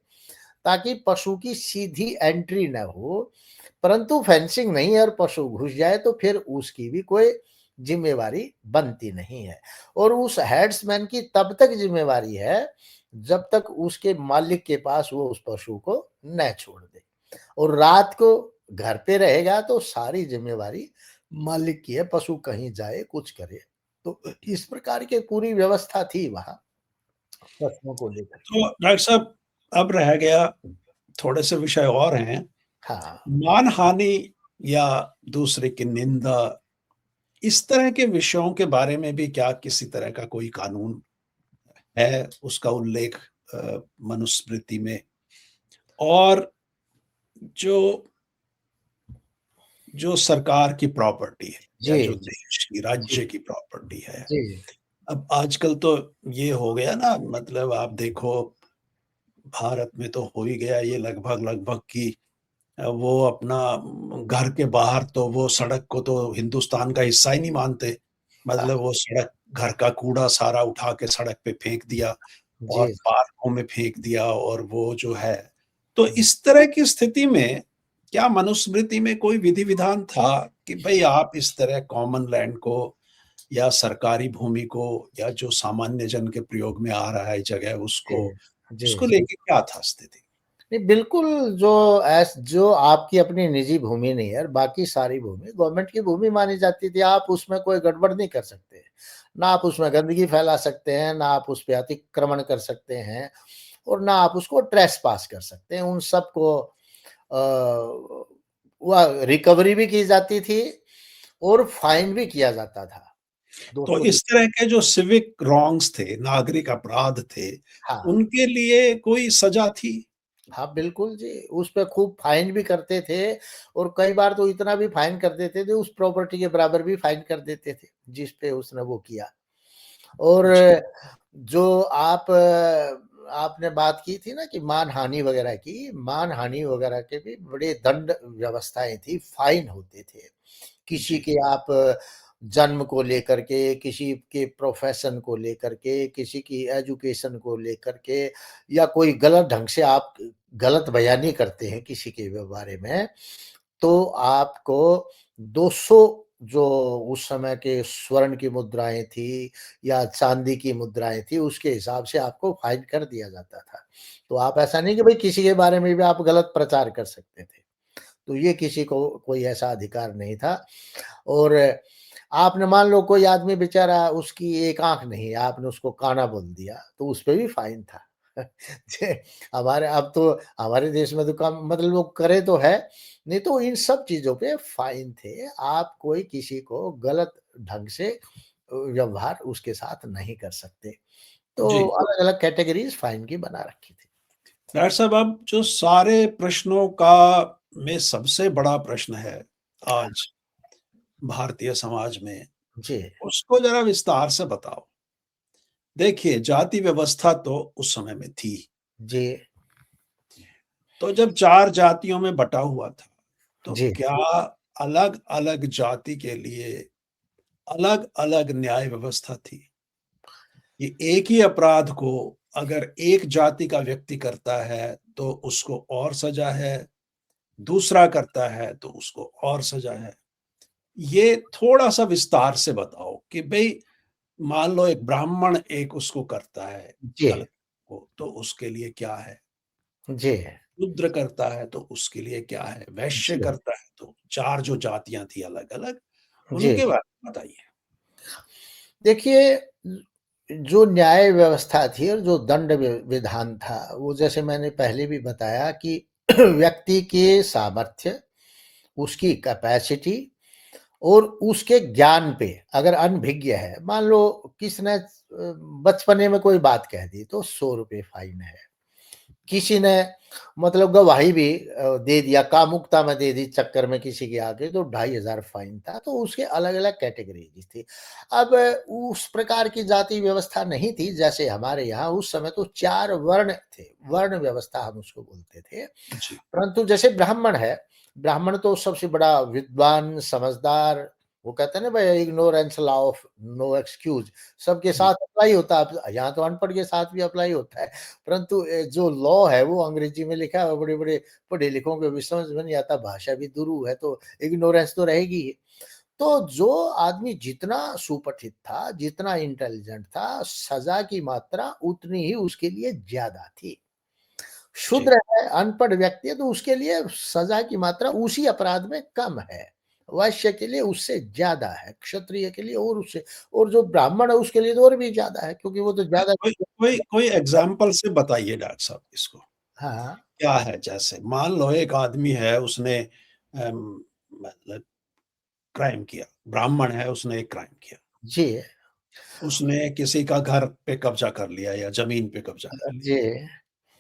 [SPEAKER 2] ताकि पशु की सीधी एंट्री ना हो, परंतु फेंसिंग नहीं है और पशु घुस जाए तो फिर उसकी भी कोई ज़िम्मेवारी बनती नहीं है और उस हेड्समैन की तब तक ज़िम्मेवारी है, जब तक उसके मालिक के पास वो उस पशु को न छोड़ दे और रात को घर पे रहेगा तो सारी ज़िम्मेवारी मालिक की है, पशु कहीं जाए, कुछ करे। तो इस प्रकार की पूरी व्यवस्था थी वहाँ पशुओं को लेकर के।
[SPEAKER 1] तो डॉक्टर साहब अब रह गया, थोड़े से विषय और हैं,
[SPEAKER 2] हाँ।
[SPEAKER 1] मानहानि या दूसरे की निंदा, इस तरह के विषयों के बारे में भी क्या किसी तरह का कोई कानून है, उसका उल्लेख मनुस्मृति में? और जो जो सरकार की प्रॉपर्टी है या
[SPEAKER 2] जी,
[SPEAKER 1] जो
[SPEAKER 2] जी,
[SPEAKER 1] देश की,
[SPEAKER 2] जी,
[SPEAKER 1] राज्य की प्रॉपर्टी है,
[SPEAKER 2] जी।
[SPEAKER 1] अब आजकल तो ये हो गया ना, मतलब आप देखो भारत में तो हो ही गया ये लगभग-लगभग कि वो अपना घर के बाहर तो वो सड़क को तो हिंदुस्तान का हिस्सा ही नहीं मानते।
[SPEAKER 2] हाँ,
[SPEAKER 1] मतलब वो सड़क, घर का कूड़ा सारा उठा के सड़क पे फेंक दिया और
[SPEAKER 2] जी,
[SPEAKER 1] पार्कों में फेंक दिया और वो जो है, तो इस तरह की स्थिति में क्या मनुस्मृति में कोई विधि-विधान था कि भई आप इस तरह कॉमन लैंड को या सरकारी भूमि को या जो सामान्य जन के प्रयोग में आ रहा है जगह
[SPEAKER 2] जी,
[SPEAKER 1] उसको,
[SPEAKER 2] जी,
[SPEAKER 1] उसको
[SPEAKER 2] जी।
[SPEAKER 1] लेके क्या था स्थिति?
[SPEAKER 2] नहीं, बिल्कुल जो आपकी अपनी निजी भूमि नहीं है और बाकी सारी भूमि गवर्नमेंट की भूमि मानी जाती थी, आप उसमें कोई गड़बड़ नहीं कर सकते। ना आप उसमें गंदगी फैला सकते हैं, ना आप उस पे अतिक्रमण कर सकते हैं और ना आप उसको ट्रेसपास कर सकते हैं। उन सबको वह रिकवरी भी की जाती थी और फाइन भी किया जाता था।
[SPEAKER 1] तो
[SPEAKER 2] 200
[SPEAKER 1] इस तरह के जो सिविक रॉन्ग्स थे, नागरिक अपराध थे,
[SPEAKER 2] हाँ।
[SPEAKER 1] उनके लिए कोई सज़ा थी?
[SPEAKER 2] हाँ, बिल्कुल जी, उस पे खूब फाइन भी करते थे और कई बार तो इतना भी फाइन कर देते थे, उस प्रॉपर्टी के बराबर भी फाइन कर देते थे, जिस पे उसने वो किया। और
[SPEAKER 1] जी,
[SPEAKER 2] जो आप आपने बात की थी ना कि मानहानि वगैरह की, मानहानि वगैरह के भी बड़े दंड व्यवस्थाएँ थी, फाइन होते थे। किसी
[SPEAKER 1] जी,
[SPEAKER 2] के आप जन्म को लेकर के, किसी के प्रोफ़ेशन को लेकर के, किसी की एजुकेशन को लेकर के, या कोई गलत ढंग से आप गलत बयानी करते हैं किसी के बारे में, तो आपको 200 जो उस समय के स्वर्ण की मुद्राएँ थी या चाँदी की मुद्राएँ थी, उसके हिसाब से आपको फ़ाइन कर दिया जाता था। तो आप ऐसा नहीं कि भई किसी के बारे में भी आप गलत प्रचार कर सकते थे। तो ये किसी को कोई ऐसा अधिकार नहीं था। और आपने मान लो कोई आदमी बेचारा उसकी एक आँख नहीं है, आपने उसको काना बोल दिया, तो उस पे भी फ़ाइन था। जे हमारे अब तो हमारे देश में तो कम मतलब लोग करे तो है, नहीं तो इन सब चीज़ों पे फ़ाइन थे। आप कोई किसी को गलत ढंग से व्यवहार उसके साथ नहीं कर सकते। तो
[SPEAKER 1] जी।
[SPEAKER 2] अलग-अलग कैटेगरीज़ फ़ाइन की बना रखी थी।
[SPEAKER 1] डॉक्टर साहब, अब जो सारे प्रश्नों का में सबसे बड़ा प्रश्न है आज भारतीय समाज में,
[SPEAKER 2] जी,
[SPEAKER 1] उसको ज़रा विस्तार से बताओ। देखिए, जाति व्यवस्था तो उस समय में थी।
[SPEAKER 2] जी,
[SPEAKER 1] तो जब 4 जातियों में बँटा हुआ था, तो
[SPEAKER 2] जी,
[SPEAKER 1] क्या अलग-अलग जाति के लिए अलग-अलग न्याय व्यवस्था थी? ये एक ही अपराध को अगर एक जाति का व्यक्ति करता है, तो उसको और सज़ा है, दूसरा करता है, तो उसको और सज़ा है। ये थोड़ा-सा विस्तार से बताओ कि भई मान लो एक ब्राह्मण एक उसको करता है
[SPEAKER 2] जी,
[SPEAKER 1] गलत को, तो उसके लिए क्या है?
[SPEAKER 2] जी,
[SPEAKER 1] शूद्र करता है तो उसके लिए क्या है? वैश्य
[SPEAKER 2] जी,
[SPEAKER 1] करता है तो 4 जो जातियाँ थी अलग-अलग,
[SPEAKER 2] जी।
[SPEAKER 1] उनके बारे में बताइए।
[SPEAKER 2] देखिए, जो न्याय व्यवस्था थी और जो दंड विधान था, वो जैसे मैंने पहले भी बताया कि व्यक्ति के सामर्थ्य, उसकी कैपेसिटी और उसके ज्ञान पे अगर अनभिज्ञ है, मान लो किसने बचपने में कोई बात कह दी तो ₹100 फाइन है। किसी ने मतलब गवाही भी दे दिया, कामुकता में दे दी चक्कर में किसी के आगे तो 2500 फाइन था, तो उसके अलग-अलग कैटेगरीज़ थी। अब उस प्रकार की जाति व्यवस्था नहीं थी जैसे हमारे यहाँ उस समय तो 4 वर्ण थे, वर्ण व्यवस्था हम उसको बोलते थे।
[SPEAKER 1] जी,
[SPEAKER 2] परंतु जैसे ब्राह्मण है, ब्राह्मण तो सबसे बड़ा विद्वान, समझदार, वो कहते हैं ना भई ignorance law of no excuse सबके
[SPEAKER 1] जी।
[SPEAKER 2] साथ अप्लाई होता है। अब यहाँ तो अनपढ़ के साथ भी अप्लाई होता है। परंतु जो लॉ है वो अंग्रेजी में लिखा है, बड़े-बड़े पढ़े-लिखों को भी समझ में नहीं आता, भाषा भी दुरू है तो इग्नोरेंस तो रहेगी ही। तो जो आदमी जितना सुपठित था, जितना इंटेलिजेंट था, सज़ा की मात्रा उतनी ही उसके लिए ज़्यादा थी।
[SPEAKER 1] जी,
[SPEAKER 2] शूद्र है, अनपढ़ व्यक्ति है तो उसके लिए सज़ा की मात्रा उसी अपराध में कम है। वैश्य के लिए उससे ज़्यादा है, क्षत्रिय के लिए और उससे, और जो ब्राह्मण है उसके लिए तो और भी ज़्यादा है क्योंकि वो तो ज़्यादा
[SPEAKER 1] कोई कोई कोई एग्ज़ाम्पल से बताइए डॉक्टर साहब इसको।
[SPEAKER 2] हाँ,
[SPEAKER 1] क्या है जैसे मान लो एक आदमी है उसने मतलब क्राइम किया, ब्राह्मण है उसने एक क्राइम किया।
[SPEAKER 2] जी,
[SPEAKER 1] उसने किसी का घर पे कब्ज़ा कर लिया या ज़मीन पे कब्ज़ा कर लिया,
[SPEAKER 2] जी।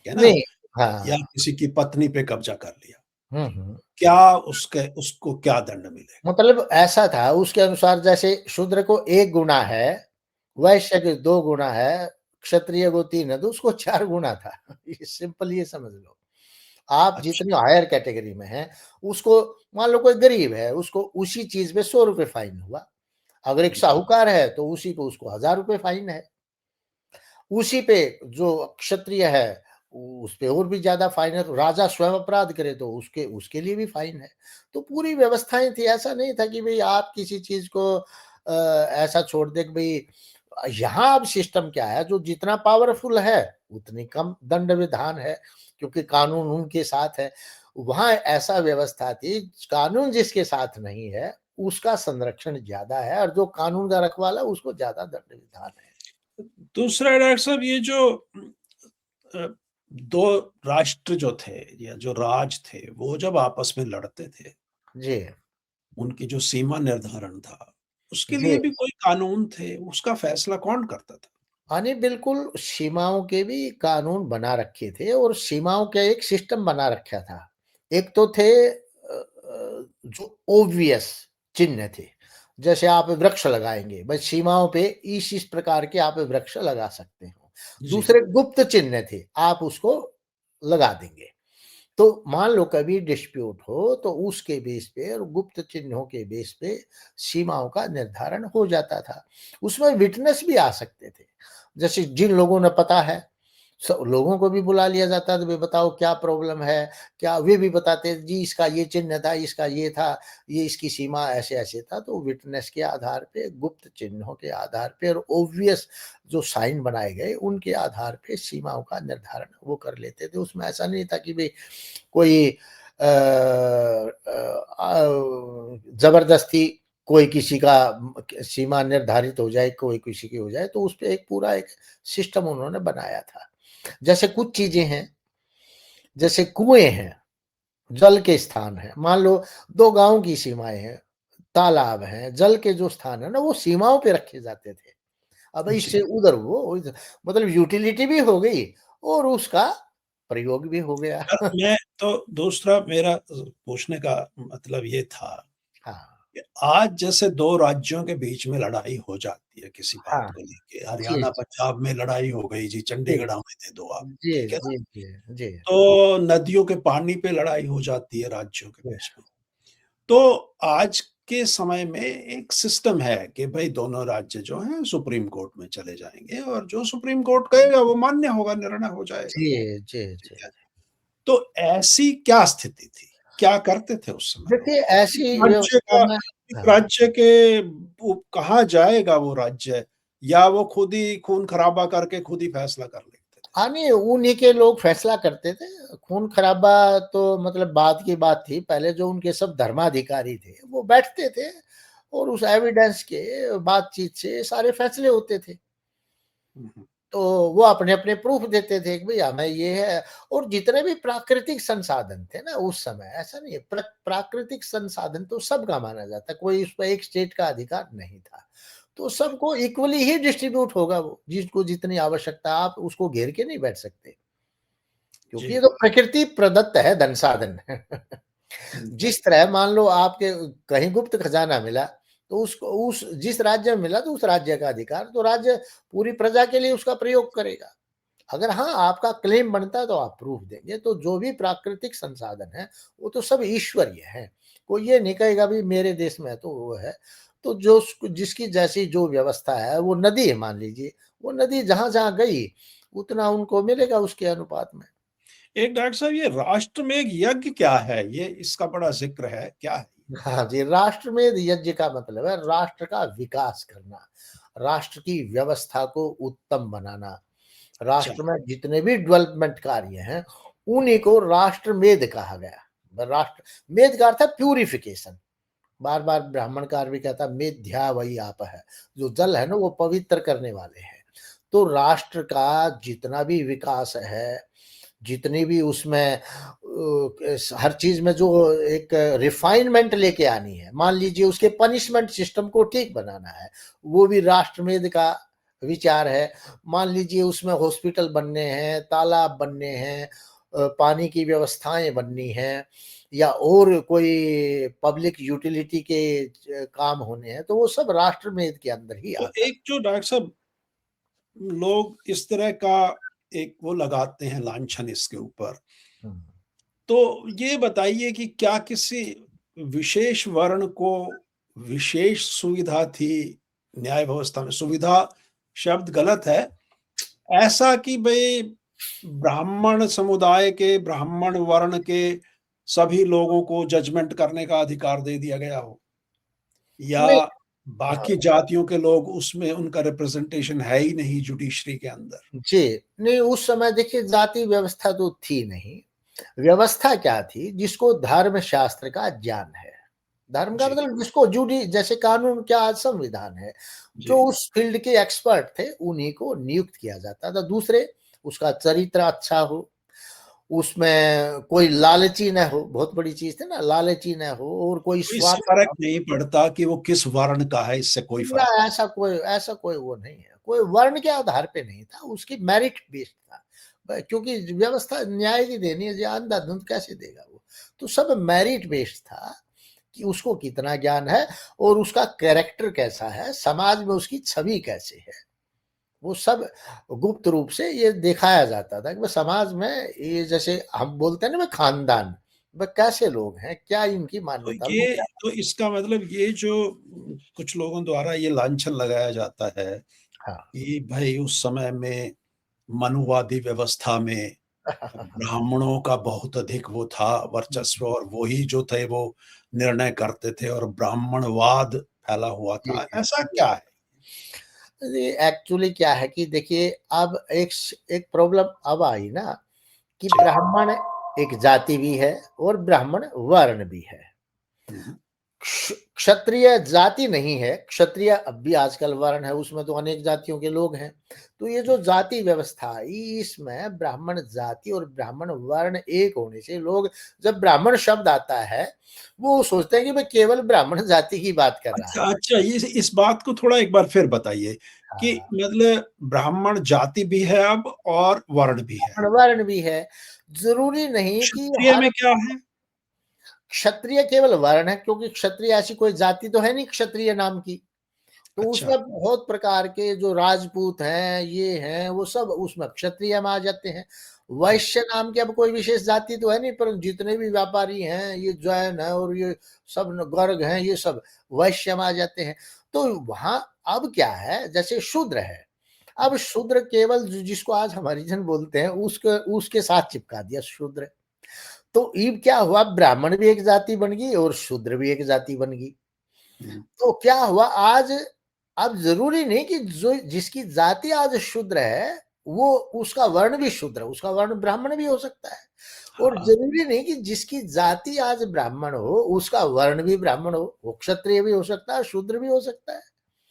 [SPEAKER 1] है ना?
[SPEAKER 2] नहीं, हाँ,
[SPEAKER 1] या किसी की पत्नी पे कब्ज़ा कर लिया।
[SPEAKER 2] हुँ, हुँ।
[SPEAKER 1] क्या उसके उसको क्या दंड मिलेगा?
[SPEAKER 2] मतलब ऐसा था उसके अनुसार जैसे शूद्र को 1 गुना है, वैश्य के 2 गुना है, क्षत्रिय को 3 है तो उसको 4 गुना था। ये सिंपल ये समझ लो। आप
[SPEAKER 1] अच्छा,
[SPEAKER 2] जितनी हायर कैटेगरी में हैं, उसको मान लो कोई गरीब है, उसको उसी चीज़ पे ₹100 फाइन हुआ। अगर एक
[SPEAKER 1] जी,
[SPEAKER 2] साहूकार है, तो उसी पे उसको ₹1000 फाइन है। उसी पे जो क्षत्रिय है, उस पे और भी ज़्यादा फाइन है। तो राजा स्वयं अपराध करे तो उसके उसके लिए भी फाइन है। तो पूरी व्यवस्थाएँ थी, ऐसा नहीं था कि भई आप किसी चीज़ को ऐसा छोड़ दें कि भई यहाँ अब सिस्टम क्या है, जो जितना पावरफुल है, उतनी कम दंड विधान है, क्योंकि कानून उनके साथ है। वहाँ ऐसा व्यवस्था थी, कानून जिसके साथ नहीं है, उसका संरक्षण ज़्यादा है और जो कानून का रखवाला, उसको ज़्यादा दंड विधान है।
[SPEAKER 1] दूसरा डॉक्टर साहब ये जो अ, 2 राष्ट्र जो थे या जो राज थे, वो जब आपस में लड़ते थे,
[SPEAKER 2] जी,
[SPEAKER 1] उनकी जो सीमा निर्धारण था, उसके
[SPEAKER 2] जी।
[SPEAKER 1] लिए भी कोई कानून थे, उसका फैसला कौन करता था?
[SPEAKER 2] हाँ, नहीं बिल्कुल सीमाओं के भी कानून बना रखे थे और सीमाओं का एक सिस्टम बना रखा था। एक तो थे जो ऑब्वियस चिन्ह थे। जैसे आप वृक्ष लगाएँगे, बस सीमाओं पे इस प्रकार के आप वृक्ष लगा सकते हो।
[SPEAKER 1] जी।
[SPEAKER 2] दूसरे गुप्त चिन्ह थे, आप उसको लगा देंगे। तो मान लो कभी डिस्प्यूट हो तो उसके बेस पे और गुप्त चिन्हों के बेस पे सीमाओं का निर्धारण हो जाता था। उसमें विटनेस भी आ सकते थे। जैसे जिन लोगों ने पता है, लोगों को भी बुला लिया जाता था, भाई बताओ क्या प्रॉब्लम है? क्या वे भी बताते जी इसका ये चिन्ह था, इसका ये था, ये इसकी सीमा ऐसे-ऐसे था। तो विटनेस के आधार पे, गुप्त चिन्हों के आधार पे और ऑब्वियस जो साइन बनाए गए उनके आधार पे सीमाओं का निर्धारण वो कर लेते थे। उसमें ऐसा नहीं था कि भई कोई ज़बरदस्ती कोई किसी का सीमा निर्धारित हो जाए, कोई किसी की हो जाए, तो उसपे एक पूरा एक सिस्टम उन्होंने बनाया था। जैसे कुछ चीज़ें हैं, जैसे कुएँ हैं, जल के स्थान हैं, मान लो 2 गाँव की सीमाएँ हैं, तालाब हैं, जल के जो स्थान है ना, वो सीमाओं पे रखे जाते थे। अब
[SPEAKER 1] जी।
[SPEAKER 2] इससे उधर वो इधर मतलब यूटिलिटी भी हो गई और उसका प्रयोग भी हो गया।
[SPEAKER 1] मैं तो दूसरा मेरा पूछने का मतलब ये था
[SPEAKER 2] हाँ,
[SPEAKER 1] कि आज जैसे 2 राज्यों के बीच में लड़ाई हो जाती है किसी बात
[SPEAKER 2] हाँ।
[SPEAKER 1] को लेके,
[SPEAKER 2] जी,
[SPEAKER 1] हरियाणा, पंजाब में लड़ाई हो गई जी,
[SPEAKER 2] जी।
[SPEAKER 1] चंडीगढ़ में दे दो आप,
[SPEAKER 2] जी,
[SPEAKER 1] ठीक है ना?
[SPEAKER 2] जी, जी, जी,
[SPEAKER 1] तो नदियों के पानी पे लड़ाई हो जाती है राज्यों के
[SPEAKER 2] जी।
[SPEAKER 1] बीच में। तो आज के समय में एक सिस्टम है कि भई दोनों राज्य जो हैं सुप्रीम कोर्ट में चले जाएँगे और जो सुप्रीम कोर्ट कहेगा वो मान्य होगा, निर्णय हो जाएगा,
[SPEAKER 2] जी, जी,
[SPEAKER 1] ठीक
[SPEAKER 2] जी।
[SPEAKER 1] है? तो ऐसी क्या स्थिति थी? क्या करते थे उस समय लोग?
[SPEAKER 2] देखिए ऐसी
[SPEAKER 1] राज्य
[SPEAKER 2] व्यवस्था
[SPEAKER 1] का
[SPEAKER 2] में
[SPEAKER 1] एक
[SPEAKER 2] हाँ,
[SPEAKER 1] राज्य के वो कहाँ जाएगा वो राज्य या वो खुद ही खून-खराबा करके खुद ही फैसला कर लेते थे?
[SPEAKER 2] हाँ, नहीं उन्हीं के लोग फैसला करते थे। खून-खराबा तो मतलब बाद की बात थी, पहले जो उनके सब धर्माधिकारी थे, वो बैठते थे और उस एविडेंस के बातचीत से सारे फैसले होते थे।
[SPEAKER 1] हुँ, हुँ।
[SPEAKER 2] तो वो अपने-अपने प्रूफ देते थे कि भई हमें ये है और जितने भी प्राकृतिक संसाधन थे ना उस समय, ऐसा नहीं है प्राकृतिक संसाधन तो सबका माना जाता है, कोई उसपे एक स्टेट का अधिकार नहीं था। तो सबको इक्वली ही डिस्ट्रीब्यूट होगा वो, जिसको जितनी आवश्यकता आप उसको घेर के नहीं बैठ सकते, क्योंकि ये
[SPEAKER 1] जी।
[SPEAKER 2] तो प्रकृति प्रदत्त है धन साधन।
[SPEAKER 1] जी।
[SPEAKER 2] जिस तरह मान लो आपके कहीं गुप्त खजाना मिला, तो उसको उस जिस राज्य में मिला तो उस राज्य का अधिकार, तो राज्य पूरी प्रजा के लिए उसका प्रयोग करेगा। अगर हाँ, आपका क्लेम बनता है तो आप प्रूफ देंगे, तो जो भी प्राकृतिक संसाधन है, वो तो सब ईश्वरीय हैं। कोई ये नहीं कहेगा भई मेरे देश में है तो वो है। तो जो जिसकी जैसी जो व्यवस्था है, वो नदी है मान लीजिए, वो नदी जहाँ-जहाँ गई, उतना उनको मिलेगा उसके अनुपात में।
[SPEAKER 1] एक डॉक्टर साहब ये राष्ट्रमेघ यज्ञ क्या है? ये इसका बड़ा ज़िक्र है, क्या है?
[SPEAKER 2] हाँ जी, राष्ट्रमेध यज्ञ का मतलब है राष्ट्र का विकास करना, राष्ट्र की व्यवस्था को उत्तम बनाना,
[SPEAKER 1] अच्छा,
[SPEAKER 2] राष्ट्र में जितने भी डेवलपमेंट कार्य हैं, उन्हीं को राष्ट्रमेध कहा गया। राष्ट्र मेध का अर्थ है प्यूरिफिकेशन। बार-बार ब्राह्मणकार भी कहता है मेध्या वही आप है। जो जल है ना वो पवित्र करने वाले हैं। तो राष्ट्र का जितना भी विकास है, जितनी भी उसमें हर चीज़ में जो एक रिफाइनमेंट लेके आनी है, मान लीजिए उसके पनिशमेंट सिस्टम को ठीक बनाना है, वो भी राष्ट्रमेध का विचार है। मान लीजिए उसमें हॉस्पिटल बनने हैं, तालाब बनने हैं, पानी की व्यवस्थाएँ बननी हैं या और कोई पब्लिक यूटिलिटी के काम होने हैं, तो वो सब राष्ट्रमेध के अंदर ही
[SPEAKER 1] तो
[SPEAKER 2] आता है।
[SPEAKER 1] एक जो डॉक्टर साहब लोग इस तरह का एक वो लगाते हैं लांछन इसके ऊपर,
[SPEAKER 2] हुँ।
[SPEAKER 1] तो ये बताइए कि क्या किसी विशेष वर्ण को विशेष सुविधा थी न्याय व्यवस्था में? सुविधा शब्द गलत है, ऐसा कि भई ब्राह्मण समुदाय के, ब्राह्मण वर्ण के सभी लोगों को जजमेंट करने का अधिकार दे दिया गया हो? या
[SPEAKER 2] नहीं हाँ।
[SPEAKER 1] बाकी जातियों के लोग उसमें उनका रिप्रेजेंटेशन है ही नहीं जुडिशरी के अंदर?
[SPEAKER 2] जी, नहीं उस समय देखिए जाति व्यवस्था तो थी नहीं। व्यवस्था क्या थी जिसको धर्म शास्त्र का ज्ञान है। धर्म का
[SPEAKER 1] जी,
[SPEAKER 2] मतलब जिसको जैसे कानून क्या आज संविधान है, जो
[SPEAKER 1] जी।
[SPEAKER 2] उस फील्ड के एक्सपर्ट थे उन्हीं को नियुक्त किया जाता था। दूसरे उसका चरित्र अच्छा हो, उसमें कोई लालची ना हो, बहुत बड़ी चीज़ थी ना लालची ना हो और कोई
[SPEAKER 1] तो इससे
[SPEAKER 2] स्वार्थ
[SPEAKER 1] फ़र्क नहीं पड़ता कि वो किस वर्ण का है, इससे कोई
[SPEAKER 2] ना
[SPEAKER 1] फ़र्क
[SPEAKER 2] ऐसा कोई वो नहीं है। कोई वर्ण के आधार पे नहीं था, उसकी मेरिट बेस्ड था। क्योंकि व्यवस्था न्याय की देनी है, जो अंधाधुंध कैसे देगा वो? तो सब मेरिट बेस्ड था कि उसको कितना ज्ञान है और उसका कैरेक्टर कैसा है, समाज में उसकी छवि कैसे है। वो सब गुप्त रूप से ये दिखाया जाता था कि भाई समाज में ये जैसे हम बोलते हैं ना, भाई खानदान, भाई कैसे लोग हैं, क्या इनकी
[SPEAKER 1] तो
[SPEAKER 2] मान्यता, उनको
[SPEAKER 1] ये
[SPEAKER 2] क्या।
[SPEAKER 1] तो इसका मतलब ये जो कुछ लोगों द्वारा ये लांछन लगाया जाता है
[SPEAKER 2] हाँ।
[SPEAKER 1] कि भाई उस समय में मनुवादी व्यवस्था में ब्राह्मणों का बहुत अधिक वो था वर्चस्व और वो ही जो थे वो निर्णय करते थे और ब्राह्मणवाद फैला हुआ
[SPEAKER 2] जी,
[SPEAKER 1] था,
[SPEAKER 2] जी।
[SPEAKER 1] ऐसा क्या है?
[SPEAKER 2] ये एक्चुअली क्या है कि देखिए, अब एक प्रॉब्लम अब आई ना कि
[SPEAKER 1] जी।
[SPEAKER 2] ब्राह्मण एक जाति भी है और ब्राह्मण वर्ण भी है।
[SPEAKER 1] हुँ,
[SPEAKER 2] क्षत्रिय जाति नहीं है, क्षत्रिय अब भी आजकल वर्ण है, उसमें तो अनेक जातियों के लोग हैं। तो ये जो जाति व्यवस्था इसमें ब्राह्मण जाति और ब्राह्मण वर्ण एक होने से लोग, जब ब्राह्मण शब्द आता है, वो सोचते हैं कि मैं केवल ब्राह्मण जाति की बात कर रहा
[SPEAKER 1] अच्छा,
[SPEAKER 2] है।
[SPEAKER 1] अच्छा, ये इस बात को थोड़ा एक बार फिर बताइए कि
[SPEAKER 2] हाँ,
[SPEAKER 1] मतलब ब्राह्मण जाति भी है अब और वर्ण भी है।
[SPEAKER 2] ब्राह्मण वर्ण भी है। ज़रूरी नहीं कि
[SPEAKER 1] क्षत्रिय
[SPEAKER 2] हर
[SPEAKER 1] में क्या है?
[SPEAKER 2] क्षत्रिय केवल वर्ण है, क्योंकि क्षत्रिय ऐसी कोई जाति तो है नहीं क्षत्रिय नाम की। तो
[SPEAKER 1] अच्छा,
[SPEAKER 2] उसमें बहुत प्रकार के जो राजपूत हैं, ये हैं, वो सब उसमें क्षत्रिय में आ जाते हैं। वैश्य नाम की अब कोई विशेष जाति तो है नहीं, पर जितने भी व्यापारी हैं, ये जैन है और ये सब गर्ग हैं, ये सब वैश्य में आ जाते हैं। तो वहाँ अब क्या है, जैसे शूद्र है, अब शूद्र केवल जिसको आज हम हरिजन बोलते हैं, उसके उसके साथ चिपका दिया शूद्र। तो अब क्या हुआ, ब्राह्मण भी एक जाति बन गई और शूद्र भी एक जाति बन गई।
[SPEAKER 1] हुँ,
[SPEAKER 2] तो क्या हुआ आज, अब ज़रूरी नहीं कि जो जिसकी जाति आज शूद्र है, वो उसका वर्ण भी शूद्र है, उसका वर्ण ब्राह्मण भी हो सकता है। और
[SPEAKER 1] हाँ,
[SPEAKER 2] ज़रूरी नहीं कि जिसकी जाति आज ब्राह्मण हो, उसका वर्ण भी ब्राह्मण हो, वो क्षत्रिय भी हो सकता है, शूद्र भी हो सकता है।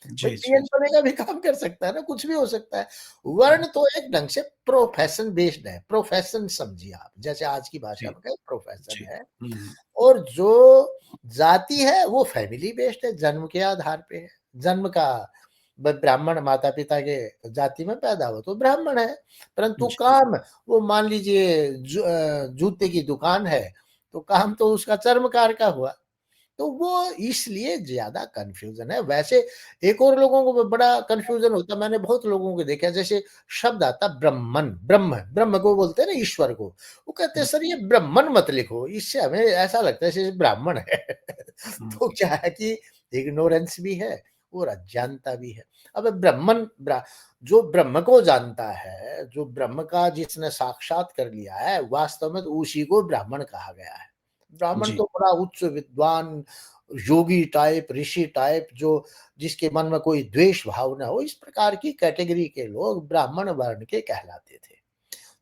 [SPEAKER 2] भाई
[SPEAKER 1] जी, जी,
[SPEAKER 2] टीएन
[SPEAKER 1] जी।
[SPEAKER 2] बने का भी काम कर सकता है ना, कुछ भी हो सकता है। वर्ण तो एक ढंग से प्रोफेशन बेस्ड है, प्रोफेशन समझिए आप, जैसे आज की भाषा
[SPEAKER 1] जी,
[SPEAKER 2] में कहें प्रोफेशन
[SPEAKER 1] जी।
[SPEAKER 2] है।
[SPEAKER 1] हुँ,
[SPEAKER 2] और जो जाति है वो फैमिली बेस्ड है, जन्म के आधार पे है। जन्म का ब्राह्मण माता-पिता के जाति में पैदा हुआ तो ब्राह्मण है, परंतु
[SPEAKER 1] जी,
[SPEAKER 2] काम, वो मान लीजिए जूते की दुकान है, तो काम तो उसका चर्मकार का हुआ। तो वो इसलिए ज़्यादा कन्फ्यूज़न है। वैसे एक और लोगों को बड़ा कन्फ्यूज़न होता है, मैंने बहुत लोगों को देखा है, जैसे शब्द आता है ब्रह्मन, ब्रह्म को बोलते हैं ना ईश्वर को, वो कहते हैं
[SPEAKER 1] हुँ,
[SPEAKER 2] सर ये ब्रह्मन मत लिखो, इससे हमें ऐसा लगता है जैसे ब्राह्मण है।
[SPEAKER 1] हुँ,
[SPEAKER 2] तो क्या है कि इग्नोरेंस भी है और अज्ञानता भी है। अब जो ब्रह्म को जानता है, जो ब्रह्म का जिसने साक्षात कर लिया है, वास्तव में तो उसी को ब्राह्मण कहा गया है। ब्राह्मण
[SPEAKER 1] जी,
[SPEAKER 2] तो बड़ा उच्च विद्वान, योगी टाइप, ऋषि टाइप, जो जिसके मन में कोई द्वेष भाव ना हो, इस प्रकार की कैटेगरी के लोग ब्राह्मण वर्ण के कहलाते थे।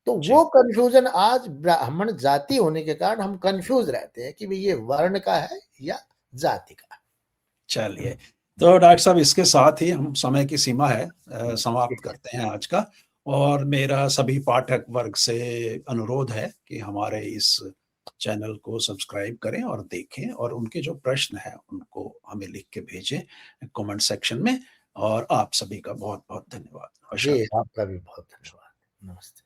[SPEAKER 2] तो
[SPEAKER 1] जी।
[SPEAKER 2] वो कन्फ्यूज़न आज ब्राह्मण जाति होने के कारण हम कन्फ्यूज़ रहते हैं कि भई ये वर्ण का है या जाति का।
[SPEAKER 1] चलिए, तो डॉक्टर साहब इसके साथ ही हम समय की सीमा है
[SPEAKER 2] जी,
[SPEAKER 1] समाप्त करते हैं आज का और मेरा सभी पाठक वर्ग से अनुरोध है कि हमारे इस चैनल को सब्सक्राइब करें और देखें और उनके जो प्रश्न हैं, उनको हमें लिख के भेजें कमेंट सेक्शन में और आप सभी का बहुत-बहुत धन्यवाद।
[SPEAKER 2] जी,
[SPEAKER 1] नमस्कार।
[SPEAKER 2] आपका भी बहुत धन्यवाद। नमस्ते।